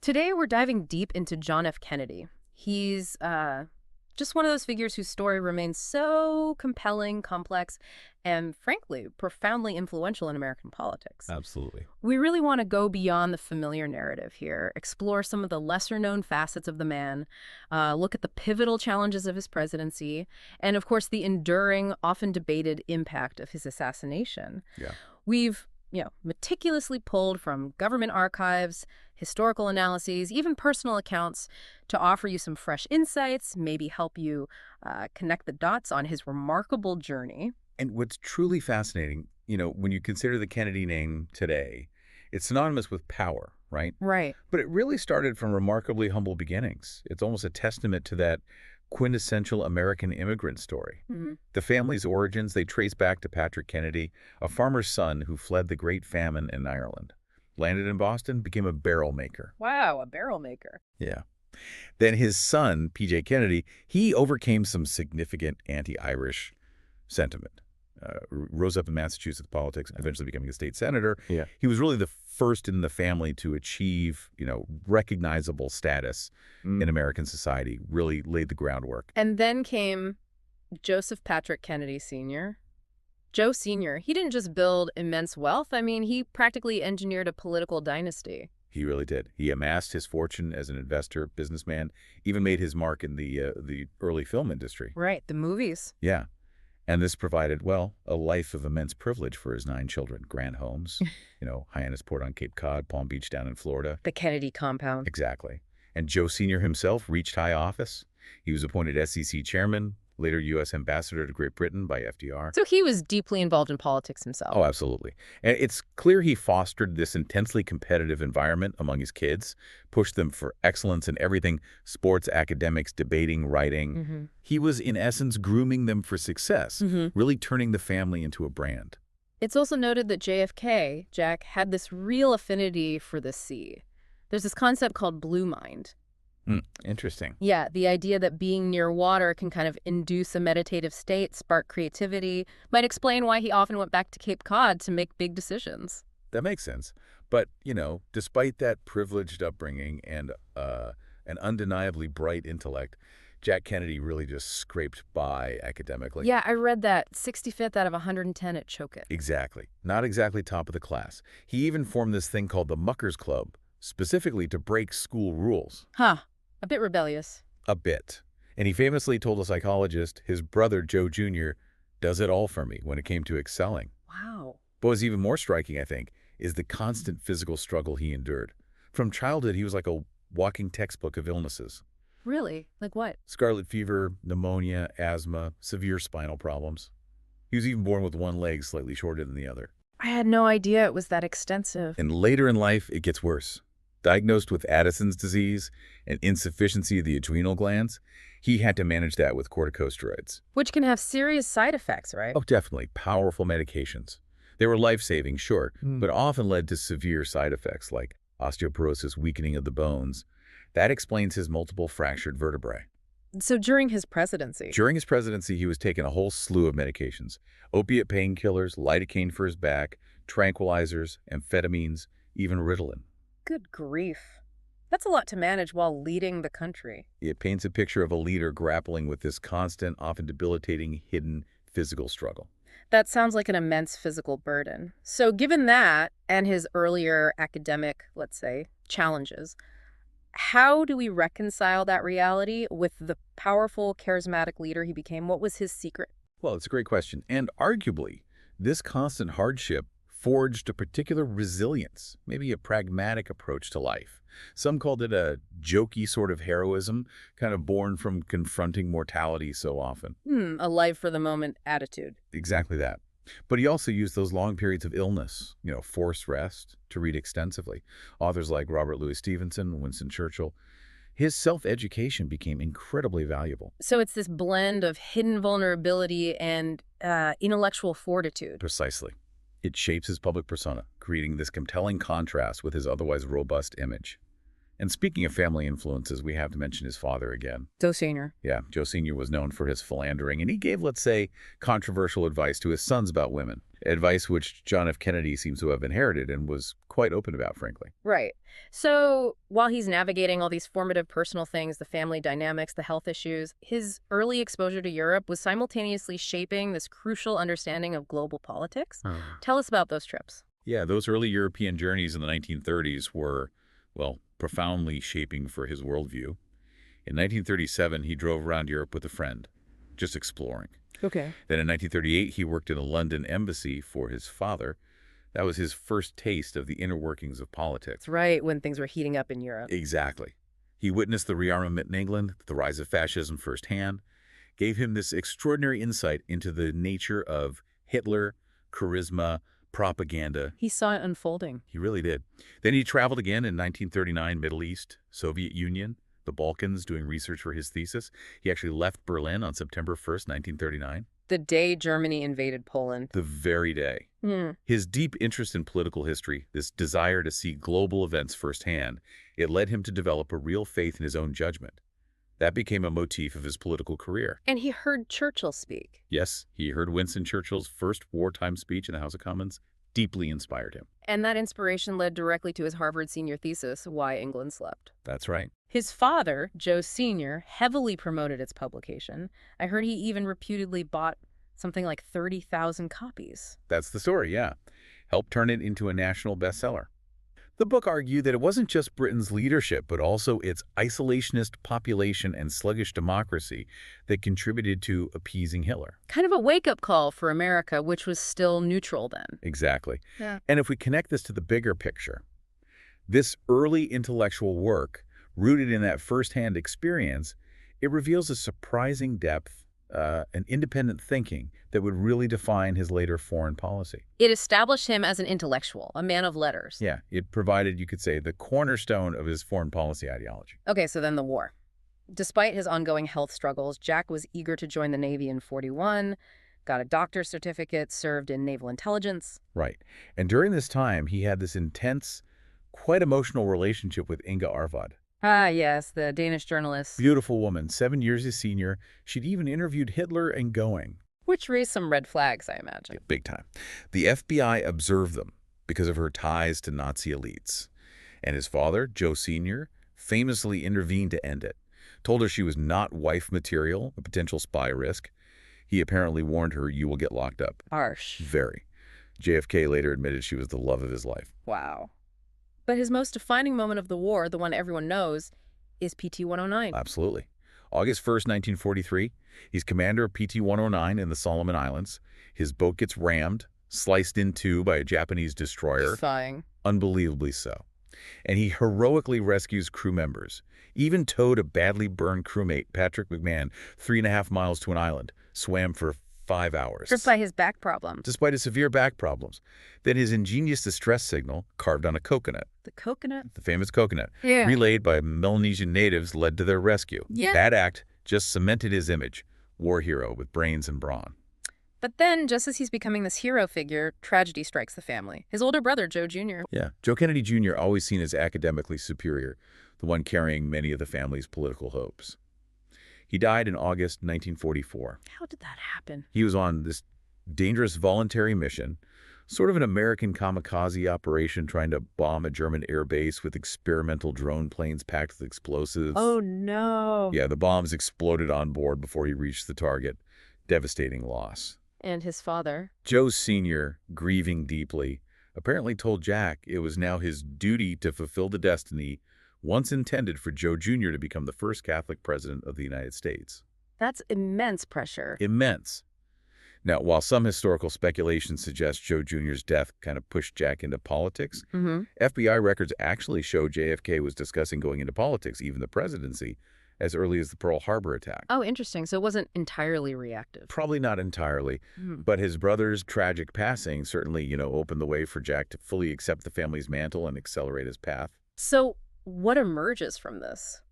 Today, we're diving deep into John F. Kennedy. He's just one of those figures whose story remains so compelling, complex, and frankly, profoundly influential in American politics. Absolutely. We really want to go beyond the familiar narrative here, explore some of the lesser-known facets of the man, look at the pivotal challenges of his presidency, and of course, the enduring, often debated impact of his assassination. Yeah. We've meticulously pulled from government archives, historical analyses, even personal accounts to offer you some fresh insights, maybe help you connect the dots on his remarkable journey. And what's truly fascinating, when you consider the Kennedy name today, it's synonymous with power, right? Right. But it really started from remarkably humble beginnings. It's almost a testament to that quintessential American immigrant story. Mhm. The family's origins, they trace back to Patrick Kennedy, a farmer's son who fled the Great Famine in Ireland. Landed in Boston, became a barrel maker. Wow, a barrel maker. Yeah. Then his son, P.J. Kennedy, he overcame some significant anti-Irish sentiment. Rose up in Massachusetts politics, eventually becoming a state senator. Yeah. He was really the first in the family to achieve, recognizable status in American society, really laid the groundwork. And then came Joseph Patrick Kennedy Sr. Joe Sr., he didn't just build immense wealth. I mean, he practically engineered a political dynasty. He really did. He amassed his fortune as an investor, businessman, even made his mark in the early film industry. Right, the movies. Yeah. And this provided, well, a life of immense privilege for his 9 children. Grand homes, Hyannis Port on Cape Cod, Palm Beach down in Florida. The Kennedy compound. Exactly. And Joe Sr. himself reached high office. He was appointed SEC chairman, later U.S. ambassador to Great Britain by FDR. So he was deeply involved in politics himself. Oh, absolutely. And it's clear he fostered this intensely competitive environment among his kids, pushed them for excellence in everything, sports, academics, debating, writing. He was, in essence, grooming them for success, really turning the family into a brand. It's also noted that JFK, Jack, had this real affinity for the sea. There's this concept called blue mind. Interesting. Yeah, the idea that being near water can kind of induce a meditative state, spark creativity, might explain why he often went back to Cape Cod to make big decisions. That makes sense. But, despite that privileged upbringing and an undeniably bright intellect, Jack Kennedy really just scraped by academically. Yeah, I read that 65th out of 110 at Choquette. Exactly. Not exactly top of the class. He even formed this thing called the Muckers Club, specifically to break school rules. Huh. A bit rebellious. A bit. And he famously told a psychologist, his brother, Joe Jr., does it all for me when it came to excelling. Wow. But what's even more striking, I think, is the constant physical struggle he endured. From childhood, he was like a walking textbook of illnesses. Really? Like what? Scarlet fever, pneumonia, asthma, severe spinal problems. He was even born with one leg slightly shorter than the other. I had no idea it was that extensive. And later in life, it gets worse. Diagnosed with Addison's disease and insufficiency of the adrenal glands, he had to manage that with corticosteroids. Which can have serious side effects, right? Oh, definitely. Powerful medications. They were life-saving, sure, but often led to severe side effects like osteoporosis, weakening of the bones. That explains his multiple fractured vertebrae. So during his presidency? During his presidency, he was taking a whole slew of medications. Opiate painkillers, lidocaine for his back, tranquilizers, amphetamines, even Ritalin. Good grief. That's a lot to manage while leading the country. It paints a picture of a leader grappling with this constant, often debilitating, hidden physical struggle. That sounds like an immense physical burden. So given that, and his earlier academic, let's say, challenges, how do we reconcile that reality with the powerful, charismatic leader he became? What was his secret? Well, it's a great question. And arguably, this constant hardship forged a particular resilience, maybe a pragmatic approach to life. Some called it a jokey sort of heroism, kind of born from confronting mortality so often. A life-for-the-moment attitude. Exactly that. But he also used those long periods of illness, forced rest, to read extensively. Authors like Robert Louis Stevenson, Winston Churchill. His self-education became incredibly valuable. So it's this blend of hidden vulnerability and intellectual fortitude. Precisely. It shapes his public persona, creating this compelling contrast with his otherwise robust image. And speaking of family influences, we have to mention his father again. Joe Sr. Yeah, Joe Sr. was known for his philandering, and he gave, let's say, controversial advice to his sons about women, advice which John F. Kennedy seems to have inherited and was quite open about, frankly. Right. So while he's navigating all these formative personal things, the family dynamics, the health issues, his early exposure to Europe was simultaneously shaping this crucial understanding of global politics. Tell us about those trips. Yeah, those early European journeys in the 1930s were, well, profoundly shaping for his worldview. In 1937, he drove around Europe with a friend, just exploring. Okay. Then in 1938, he worked in the London embassy for his father. That was his first taste of the inner workings of politics. That's right, when things were heating up in Europe. Exactly. He witnessed the rearmament in England, the rise of fascism firsthand, gave him this extraordinary insight into the nature of Hitler, charisma, propaganda. He saw it unfolding. He really did. Then he traveled again in 1939, Middle East, Soviet Union, the Balkans, doing research for his thesis. He actually left Berlin on September 1st, 1939. The day Germany invaded Poland. The very day. His deep interest in political history, this desire to see global events firsthand, it led him to develop a real faith in his own judgment. That became a motif of his political career. And he heard Churchill speak. Yes, he heard Winston Churchill's first wartime speech in the House of Commons. Deeply inspired him. And that inspiration led directly to his Harvard senior thesis, Why England Slept. That's right. His father, Joe Sr., heavily promoted its publication. I heard he even reputedly bought something like 30,000 copies. That's the story, yeah. Helped turn it into a national bestseller. The book argued that it wasn't just Britain's leadership, but also its isolationist population and sluggish democracy that contributed to appeasing Hitler. Kind of a wake-up call for America, which was still neutral then. Exactly. Yeah. And if we connect this to the bigger picture, this early intellectual work, rooted in that firsthand experience, it reveals a surprising depth and independent thinking that would really define his later foreign policy. It established him as an intellectual, a man of letters. Yeah, it provided, you could say, the cornerstone of his foreign policy ideology. Okay, so then the war. Despite his ongoing health struggles, Jack was eager to join the Navy in 41, got a doctor's certificate, served in naval intelligence. Right. And during this time, he had this intense, quite emotional relationship with Inga Arvad. Ah, yes, the Danish journalist. Beautiful woman, 7 years his senior. She'd even interviewed Hitler and Goering. Which raised some red flags, I imagine. Yeah, big time. The FBI observed them because of her ties to Nazi elites. And his father, Joe Sr., famously intervened to end it. Told her she was not wife material, a potential spy risk. He apparently warned her, you will get locked up. Harsh. Very. JFK later admitted she was the love of his life. Wow. But his most defining moment of the war, the one everyone knows, is PT-109. Absolutely. August 1st, 1943, he's commander of PT-109 in the Solomon Islands. His boat gets rammed, sliced in two by a Japanese destroyer. Dying. Unbelievably so. And he heroically rescues crew members, even towed a badly burned crewmate, Patrick McMahon, 3.5 miles to an island, swam for 5 hours. Despite his back problems. Despite his severe back problems. Then his ingenious distress signal, carved on a coconut, The coconut? the famous coconut, Yeah. relayed by Melanesian natives, led to their rescue. Yeah. That act just cemented his image, war hero with brains and brawn. But then, just as he's becoming this hero figure, tragedy strikes the family. His older brother, Joe Jr. Yeah, Joe Kennedy Jr., always seen as academically superior, the one carrying many of the family's political hopes. He died in August 1944. How did that happen? He was on this dangerous voluntary mission, sort of an American kamikaze operation trying to bomb a German air base with experimental drone planes packed with explosives. Oh, no. Yeah, the bombs exploded on board before he reached the target. Devastating loss. And his father? Joe Sr., grieving deeply, apparently told Jack it was now his duty to fulfill the destiny once intended for Joe Jr. to become the first Catholic president of the United States. That's immense pressure. Immense. Now, while some historical speculation suggests Joe Jr.'s death kind of pushed Jack into politics, FBI records actually show JFK was discussing going into politics, even the presidency, as early as the Pearl Harbor attack. Oh, interesting. So it wasn't entirely reactive. Probably not entirely, but his brother's tragic passing certainly, opened the way for Jack to fully accept the family's mantle and accelerate his path. So what emerges from this?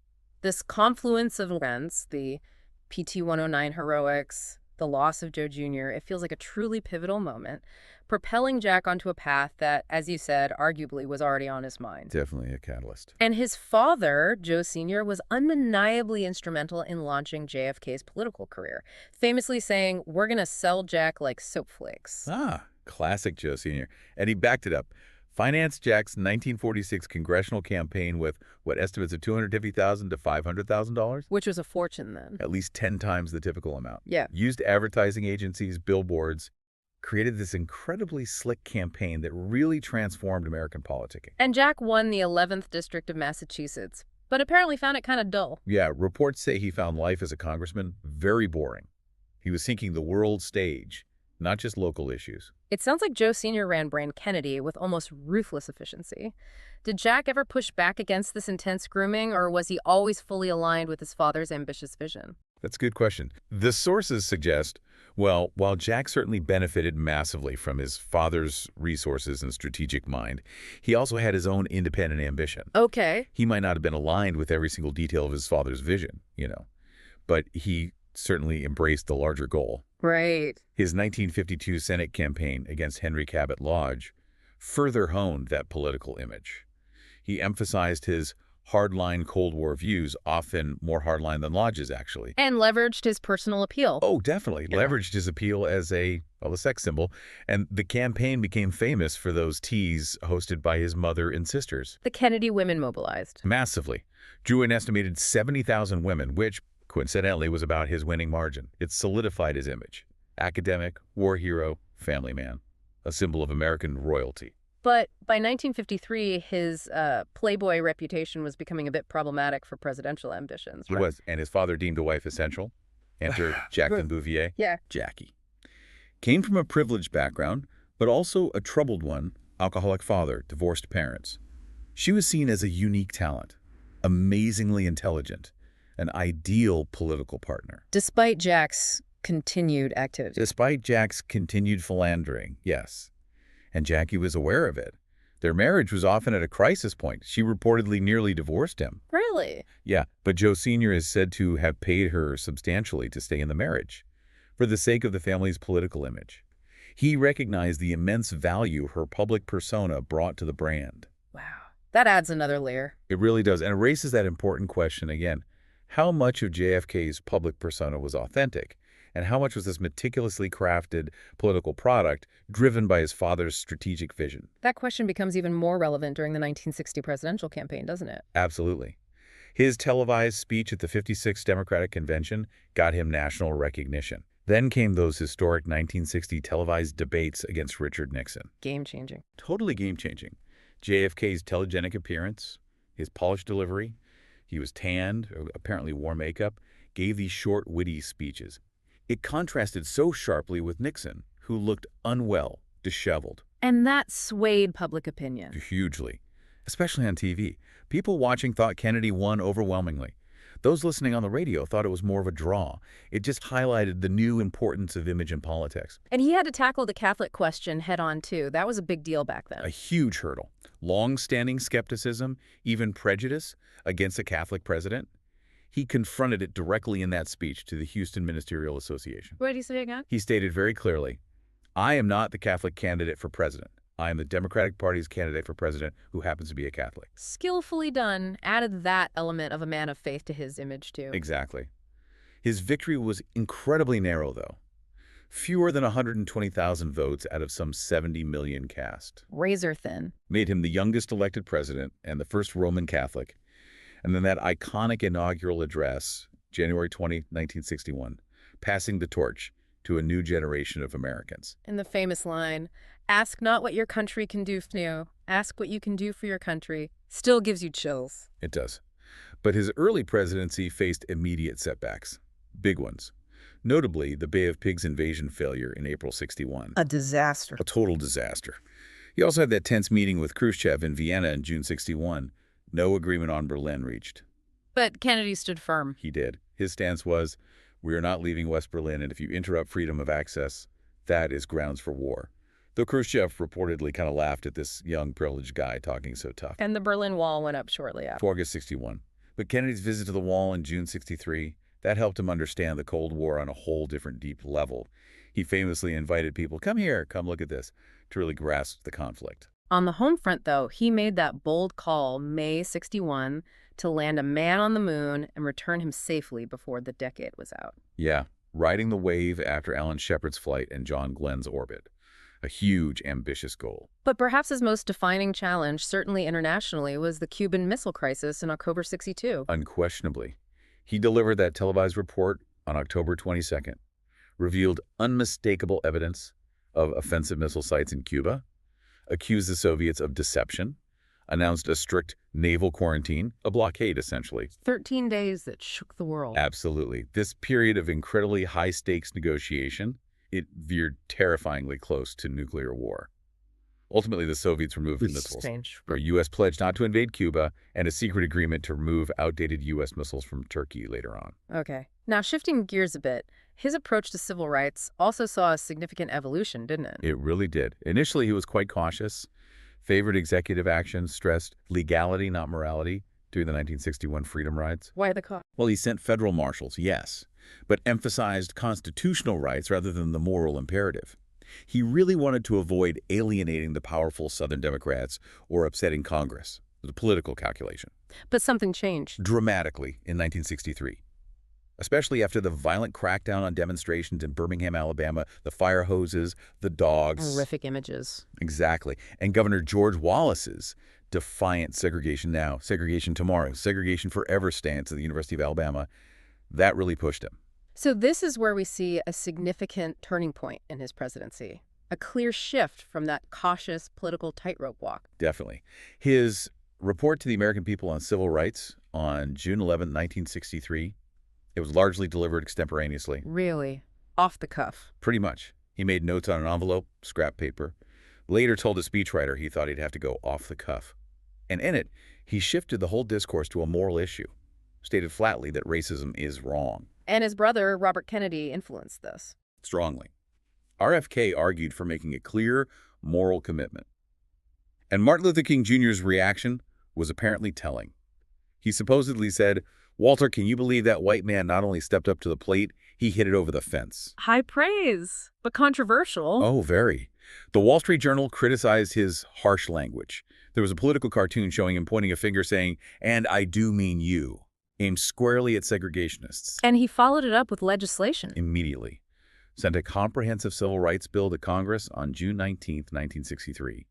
This confluence of events, the PT-109 heroics, the loss of Joe Jr., it feels like a truly pivotal moment, propelling Jack onto a path that, as you said, arguably was already on his mind. Definitely a catalyst. And his father, Joe Sr., was undeniably instrumental in launching JFK's political career, famously saying, "We're going to sell Jack like soap flakes." Ah, classic Joe Sr. And he backed it up. Financed Jack's 1946 congressional campaign with, what, estimates of $250,000 to $500,000? Which was a fortune then. At least 10 times the typical amount. Yeah. Used advertising agencies, billboards, created this incredibly slick campaign that really transformed American politicking. And Jack won the 11th District of Massachusetts, but apparently found it kind of dull. Yeah, reports say he found life as a congressman very boring. He was seeking the world stage, not just local issues. It sounds like Joe Sr. ran Brand Kennedy with almost ruthless efficiency. Did Jack ever push back against this intense grooming, or was he always fully aligned with his father's ambitious vision? That's a good question. The sources suggest, well, while Jack certainly benefited massively from his father's resources and strategic mind, he also had his own independent ambition. Okay. He might not have been aligned with every single detail of his father's vision, but he certainly embraced the larger goal. Right. His 1952 Senate campaign against Henry Cabot Lodge further honed that political image. He emphasized his hardline Cold War views, often more hardline than Lodge's, actually. And leveraged his personal appeal. Oh, definitely. Yeah. Leveraged his appeal as a sex symbol. And the campaign became famous for those teas hosted by his mother and sisters. The Kennedy women mobilized. Massively. Drew an estimated 70,000 women, which, coincidentally, was about his winning margin. It solidified his image. Academic, war hero, family man. A symbol of American royalty. But by 1953, his playboy reputation was becoming a bit problematic for presidential ambitions. It was. And his father deemed a wife essential. Enter Jacqueline Bouvier. Yeah. Jackie. Came from a privileged background, but also a troubled one, alcoholic father, divorced parents. She was seen as a unique talent, amazingly intelligent, an ideal political partner. Despite Jack's continued activity. Despite Jack's continued philandering, yes. And Jackie was aware of it. Their marriage was often at a crisis point. She reportedly nearly divorced him. Really? Yeah, but Joe Sr. is said to have paid her substantially to stay in the marriage, for the sake of the family's political image. He recognized the immense value her public persona brought to the brand. Wow. That adds another layer. It really does, and it raises that important question again. How much of JFK's public persona was authentic? And how much was this meticulously crafted political product driven by his father's strategic vision? That question becomes even more relevant during the 1960 presidential campaign, doesn't it? Absolutely. His televised speech at the 56th Democratic Convention got him national recognition. Then came those historic 1960 televised debates against Richard Nixon. Game-changing. Totally game-changing. JFK's telegenic appearance, his polished delivery, he was tanned, apparently wore makeup, gave these short, witty speeches. It contrasted so sharply with Nixon, who looked unwell, disheveled. And that swayed public opinion. Hugely, especially on TV. People watching thought Kennedy won overwhelmingly. Those listening on the radio thought it was more of a draw. It just highlighted the new importance of image in politics. And he had to tackle the Catholic question head-on, too. That was a big deal back then. A huge hurdle. Long-standing skepticism, even prejudice, against a Catholic president. He confronted it directly in that speech to the Houston Ministerial Association. What did he say again? He stated very clearly, "I am not the Catholic candidate for president. I am the Democratic Party's candidate for president who happens to be a Catholic." Skillfully done. Added that element of a man of faith to his image, too. Exactly. His victory was incredibly narrow, though. Fewer than 120,000 votes out of some 70 million cast. Razor thin. Made him the youngest elected president and the first Roman Catholic. And then that iconic inaugural address, January 20, 1961, passing the torch to a new generation of Americans. And the famous line, "Ask not what your country can do for you, ask what you can do for your country," still gives you chills. It does. But his early presidency faced immediate setbacks. Big ones. Notably, the Bay of Pigs invasion failure in April '61. A disaster. A total disaster. He also had that tense meeting with Khrushchev in Vienna in June '61. No agreement on Berlin reached. But Kennedy stood firm. He did. His stance was, "We are not leaving West Berlin, and if you interrupt freedom of access, that is grounds for war." Though Khrushchev reportedly kind of laughed at this young, privileged guy talking so tough. And the Berlin Wall went up shortly after. August '61. But Kennedy's visit to the wall in June '63, That helped him understand the Cold War on a whole different deep level. He famously invited people, come here, come look at this, to really grasp the conflict. On the home front, though, he made that bold call, May 61, to land a man on the moon and return him safely before the decade was out. Yeah, riding the wave after Alan Shepard's flight and John Glenn's orbit. A huge, ambitious goal. But perhaps his most defining challenge, certainly internationally, was the Cuban Missile Crisis in October 62. Unquestionably. He delivered that televised report on October 22nd, revealed unmistakable evidence of offensive missile sites in Cuba, accused the Soviets of deception, announced a strict naval quarantine, a blockade essentially. 13 days that shook the world. Absolutely. This period of incredibly high-stakes negotiation, it veered terrifyingly close to nuclear war. Ultimately, the Soviets removed the missiles. A U.S. pledge not to invade Cuba and a secret agreement to remove outdated U.S. missiles from Turkey later on. Okay. Now, shifting gears a bit, his approach to civil rights also saw a significant evolution, didn't it? It really did. Initially, he was quite cautious, favored executive action, stressed legality, not morality, during the 1961 Freedom Rides. Why the cause? Well, he sent federal marshals, yes, but emphasized constitutional rights rather than the moral imperative. He really wanted to avoid alienating the powerful Southern Democrats or upsetting Congress. It was a political calculation. But something changed. Dramatically in 1963. Especially after the violent crackdown on demonstrations in Birmingham, Alabama, the fire hoses, the dogs. Horrific images. Exactly. And Governor George Wallace's defiant segregation now, segregation tomorrow, segregation forever stance at the University of Alabama, that really pushed him. So this is where we see a significant turning point in his presidency, a clear shift from that cautious political tightrope walk. Definitely. His report to the American people on civil rights on June 11, 1963, it was largely delivered extemporaneously. Really? Off the cuff? Pretty much. He made notes on an envelope, scrap paper. Later told a speechwriter he thought he'd have to go off the cuff. And in it, he shifted the whole discourse to a moral issue, stated flatly that racism is wrong. And his brother, Robert Kennedy, influenced this. Strongly. RFK argued for making a clear moral commitment. And Martin Luther King Jr.'s reaction was apparently telling. He supposedly said, "Walter, can you believe that white man not only stepped up to the plate, he hit it over the fence?" High praise, but controversial. Oh, very. The Wall Street Journal criticized his harsh language. There was a political cartoon showing him pointing a finger saying, "And I do mean you," aimed squarely at segregationists. And he followed it up with legislation. Immediately. Sent a comprehensive civil rights bill to Congress on June 19, 1963.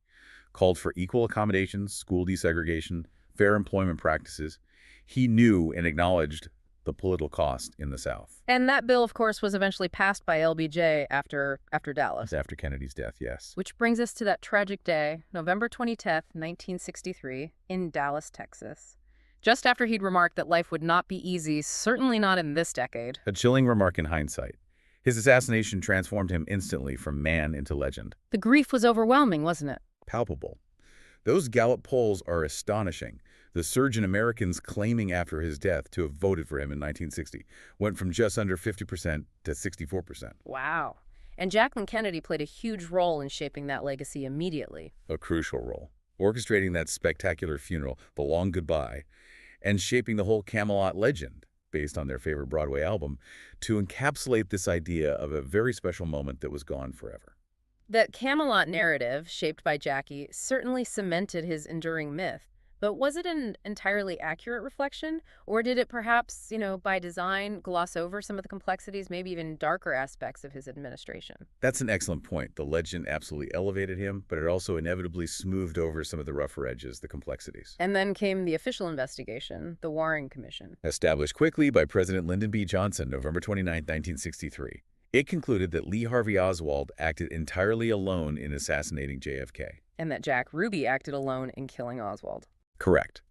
Called for equal accommodations, school desegregation, fair employment practices. He knew and acknowledged the political cost in the South. And that bill, of course, was eventually passed by LBJ after Dallas. After Kennedy's death, yes. Which brings us to that tragic day, November 20th, 1963, in Dallas, Texas. Just after he'd remarked that life would not be easy, certainly not in this decade. A chilling remark in hindsight. His assassination transformed him instantly from man into legend. The grief was overwhelming, wasn't it? Palpable. Those Gallup polls are astonishing. The surge in Americans claiming after his death to have voted for him in 1960 went from just under 50% to 64%. Wow. And Jacqueline Kennedy played a huge role in shaping that legacy immediately. A crucial role. Orchestrating that spectacular funeral, the long goodbye, and shaping the whole Camelot legend, based on their favorite Broadway album, to encapsulate this idea of a very special moment that was gone forever. That Camelot narrative, shaped by Jackie, certainly cemented his enduring myth. But was it an entirely accurate reflection? Or did it perhaps, by design, gloss over some of the complexities, maybe even darker aspects of his administration? That's an excellent point. The legend absolutely elevated him, but it also inevitably smoothed over some of the rougher edges, the complexities. And then came the official investigation, the Warren Commission. Established quickly by President Lyndon B. Johnson, November 29, 1963. It concluded that Lee Harvey Oswald acted entirely alone in assassinating JFK. And that Jack Ruby acted alone in killing Oswald. Correct.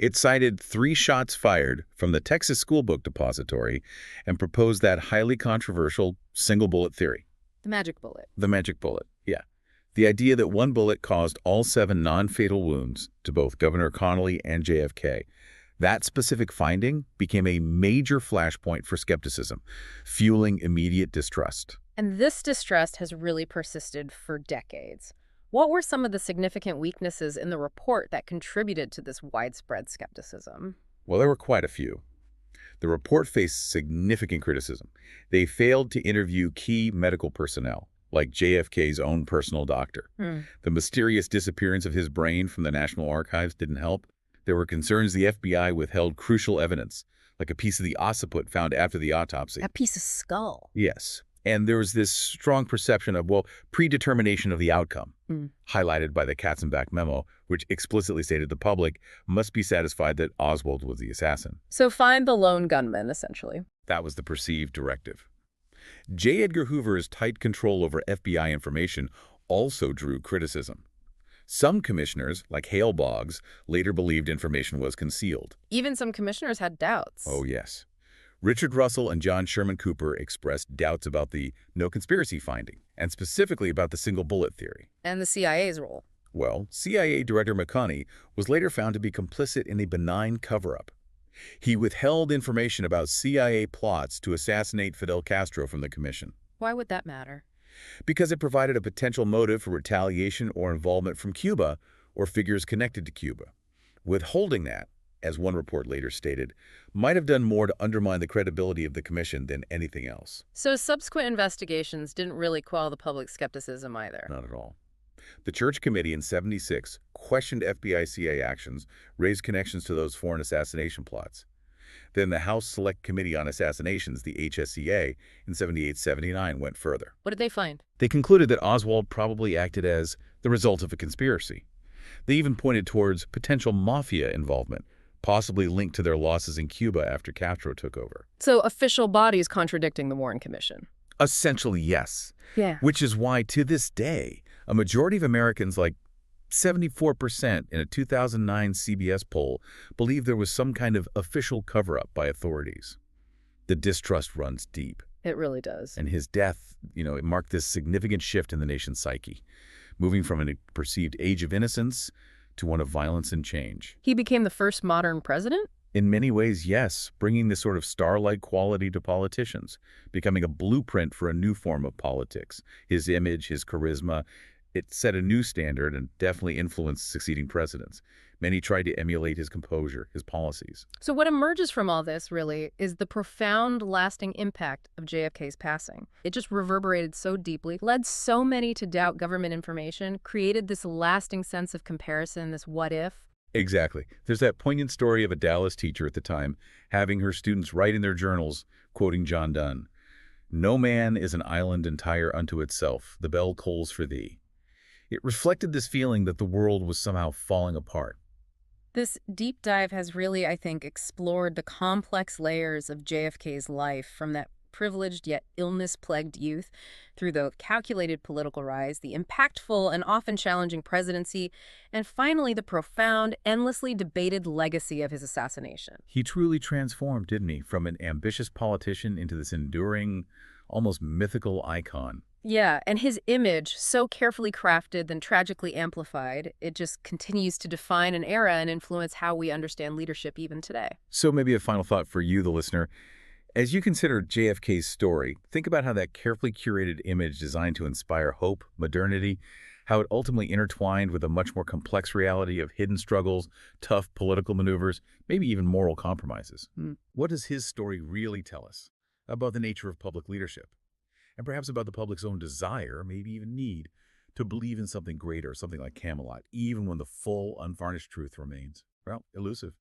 It cited 3 shots fired from the Texas School Book Depository and proposed that highly controversial single bullet theory. The magic bullet. The magic bullet, yeah. The idea that one bullet caused all 7 non-fatal wounds to both Governor Connally and JFK. That specific finding became a major flashpoint for skepticism, fueling immediate distrust. And this distrust has really persisted for decades. What were some of the significant weaknesses in the report that contributed to this widespread skepticism? Well, there were quite a few. The report faced significant criticism. They failed to interview key medical personnel, like JFK's own personal doctor. Hmm. The mysterious disappearance of his brain from the National Archives didn't help. There were concerns the FBI withheld crucial evidence, like a piece of the occiput found after the autopsy. That piece of skull. Yes. And there was this strong perception of, well, predetermination of the outcome, Hmm. highlighted by the Katzenbach memo, which explicitly stated the public must be satisfied that Oswald was the assassin. So find the lone gunman, essentially. That was the perceived directive. J. Edgar Hoover's tight control over FBI information also drew criticism. Some commissioners, like Hale Boggs, later believed information was concealed. Even some commissioners had doubts. Oh, yes. Richard Russell and John Sherman Cooper expressed doubts about the no conspiracy finding, and specifically about the single bullet theory. And the CIA's role. Well, CIA Director McConney was later found to be complicit in a benign cover-up. He withheld information about CIA plots to assassinate Fidel Castro from the commission Why would that matter? because it provided a potential motive for retaliation or involvement from Cuba or figures connected to Cuba. Withholding that, as one report later stated, might have done more to undermine the credibility of the commission than anything else. So subsequent investigations didn't really quell the public skepticism either. Not at all. The Church Committee in '76 questioned FBI-CIA actions, raised connections to those foreign assassination plots. Then the House Select Committee on Assassinations, the HSCA, in '78-79 went further. What did they find? They concluded that Oswald probably acted as the result of a conspiracy. They even pointed towards potential mafia involvement, possibly linked to their losses in Cuba after Castro took over. So official bodies contradicting the Warren Commission. Essentially, yes. Yeah. Which is why, to this day, a majority of Americans, like 74% in a 2009 CBS poll, believe there was some kind of official cover-up by authorities. The distrust runs deep. It really does. And his death, it marked this significant shift in the nation's psyche, moving from a perceived age of innocence to one of violence and change. He became the first modern president? In many ways, yes, bringing this sort of star-like quality to politicians, becoming a blueprint for a new form of politics. His image, his charisma, it set a new standard and definitely influenced succeeding presidents. Many tried to emulate his composure, his policies. So what emerges from all this, really, is the profound, lasting impact of JFK's passing. It just reverberated so deeply, led so many to doubt government information, created this lasting sense of comparison, this what if. Exactly. There's that poignant story of a Dallas teacher at the time having her students write in their journals, quoting John Donne, "No man is an island entire unto itself, the bell tolls for thee." It reflected this feeling that the world was somehow falling apart. This deep dive has really, I think, explored the complex layers of JFK's life, from that privileged yet illness-plagued youth through the calculated political rise, the impactful and often challenging presidency, and finally the profound, endlessly debated legacy of his assassination. He truly transformed, didn't he, from an ambitious politician into this enduring, almost mythical icon. Yeah, and his image, so carefully crafted, then tragically amplified, it just continues to define an era and influence how we understand leadership even today. So maybe a final thought for you, the listener. As you consider JFK's story, think about how that carefully curated image designed to inspire hope, modernity, how it ultimately intertwined with a much more complex reality of hidden struggles, tough political maneuvers, maybe even moral compromises. What does his story really tell us about the nature of public leadership? And perhaps about the public's own desire, maybe even need, to believe in something greater, something like Camelot, even when the full, unvarnished truth remains, well, elusive.